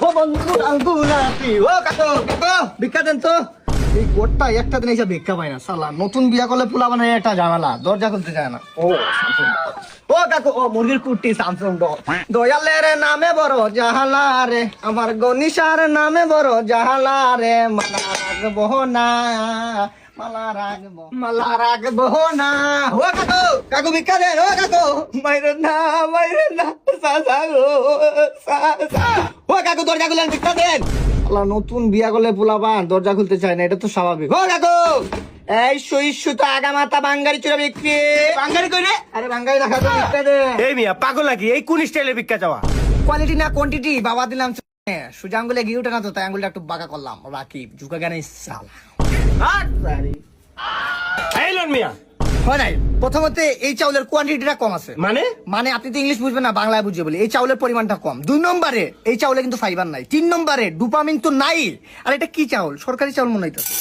ও বন্ধু আঙ্গুলাতি ও কাকু ভিক্ষা দেন তো। এই গোটটা একটা দিন এসে ভিক্ষা পায় না সালা। নতুন বিয়া করলে পোলা মানে একটা ঝামেলা, দরজা খুলতে যায় না। ও কাকু ও মুরগির কুটি স্যামসং দয়ালের নামে বড় জাহালা রে, আমার গনিশার নামে বড় জাহালা রে, মালা রাখবো না মালা রাখবো না। ও কাকু কাকু ভিক্ষা দেন। ও কাকু মাইরে না সাসা গো সাসা। ও কাকু দরজা খুলেন, ভিক্ষা দেন। নতুন বিয়া করলে পোলাপান দরজা খুলতে চায় না, এটা তো স্বাভাবিক। ও কাকু এই সইস্যু তো আগা মাথা বাঙ্গারি চুরা বিক্রি। বাঙ্গারি কই রে? আরে বাঙ্গারি দেখা তো ভিক্ষা দে। এই মিয়া পাগল নাকি? এই কোন স্টাইলে ভিক্ষা চাওয়া? কোয়ালিটি না কোয়ান্টিটি বাবা দিলাম। সোজা আঙ্গুলে গিয়ে উঠে না তো, তাই আঙ্গুলটা একটু বাঁকা করলাম। রাকিব ঝুঁকা জ্ঞানে সালা। এই লন মিয়া হয় নাই। প্রথমত এই চাউলের কোয়ান্টিটিটা কম আছে। মানে আপনি তো ইংলিশ বুঝবেন না, বাংলায় বুঝিয়ে বলি। এই চাউলের পরিমাণটা কম। 2 নম্বরে এই চাউলে কিন্তু ফাইবার নাই। 3 নম্বরে ডোপামিন তো নাই। আর এটা কি চাউল? সরকারি চাউল মনে হইতেছে।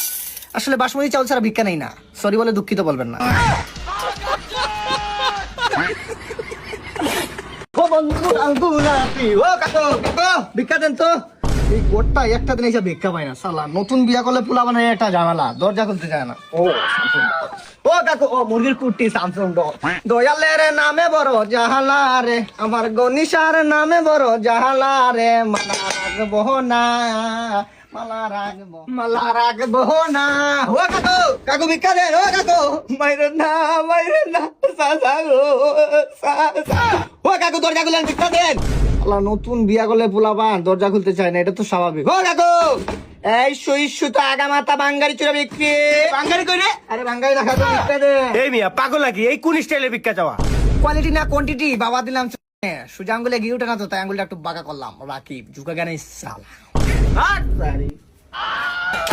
আসলে বাসমতি চাউল ছাড়া ভিক্ষা নেই না। সরি বলে দুঃখিত বলবেন না। ও বন্ধু আঙ্গুলাতি ও কাকু ভিক্ষা দেন তো। এই গোটটা একটা দিন এসে ভিক্ষা পায় না সালা। নতুন বিয়া করলে পোলা মানে একটা ঝামেলা, দরজা খুলতে যায় না। ও কাকু ও মুরগির কুটি স্যামসং দয়ালের নামে বড় জাহালা রে, আমার গনিশার নামে বড় জাহালা রে, মালা রাখবো না মালা রাখবো না। ও কাকু কাকু ভিক্ষা দেন। ও কাকু মাইরে না সাসা গো সাসা। ও কাকু দরজা খুলেন, ভিক্ষা দেন। নতুন বিয়া করলে পোলাপান দরজা খুলতে চায় না, এটা তো স্বাভাবিক। ও কাকু এই সইস্যু তো আগা মাথা বাঙ্গারি চুরা বিক্রি। বাঙ্গারি কই রে? আরে বাঙ্গারি দেখা তো ভিক্ষা দে। এই মিয়া পাগল নাকি? এই কোন স্টাইলে ভিক্ষা চাওয়া? কোয়ালিটি না কোয়ান্টিটি বাবা দিলাম। সোজা আঙ্গুলে গিয়ে উঠে না তো, তাই আঙ্গুলটা একটু বাঁকা করলাম। রাকিব ঝুঁকা জ্ঞানে সালা।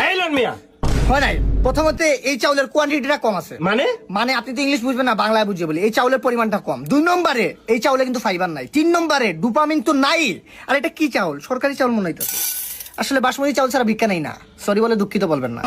এই লন মিয়া হয় নাই। প্রথমত এই চাউলের কোয়ান্টিটিটা কম আছে। মানে আপনি তো ইংলিশ বুঝবেন না, বাংলায় বুঝিয়ে বলি। এই চাউলের পরিমাণটা কম। 2 নম্বরে এই চাউলে কিন্তু ফাইবার নাই। 3 নম্বরে ডোপামিন তো নাই। আর এটা কি চাউল? সরকারি চাউল মনে হইতেছে। আসলে বাসমতি চাউল ছাড়া ভিক্ষা নেই না। সরি বলে দুঃখিত বলবেন না।